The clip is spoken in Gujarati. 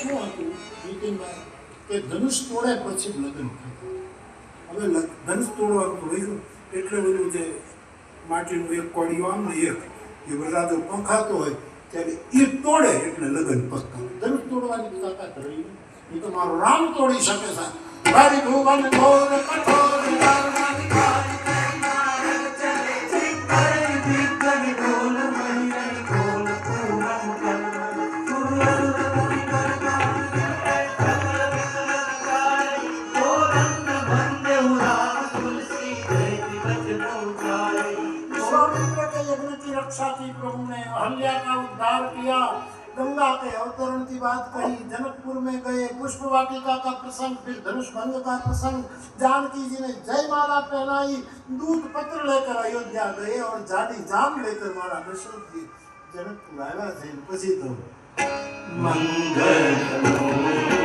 શું હતું નીતિનભાઈ કે ધનુષ તોડે પછી લગ્ન થતા. હવે ધનુષ તોડવાનું રહ્યું એટલે બધું જે માટીનું એક કોડિયું આમ ને એક એ વરરાજો પંખાતો હોય ત્યારે એ તોડે એટલે લગ્ન પકતા. ધનુષ તોડવાની તાકાત રહી એ તો મારો રામ તોડી શકે છે. મારી ભુવન ઘોર કઠોર લાલવાની કાળી रक्षा की प्रभु ने अहल्या का उद्धार किया. गंगा के अवतरण की बात कही. जनकपुर में गए, पुष्प वाटिका का प्रसंग, फिर धनुष भंग का प्रसंग. जानकी जी ने जय माला पहनाई, दूध पत्र लेकर अयोध्या गए और जाडी जाम लेकर मारा दशरथ जी जनकपुर आया थे. પછી તો મંગલ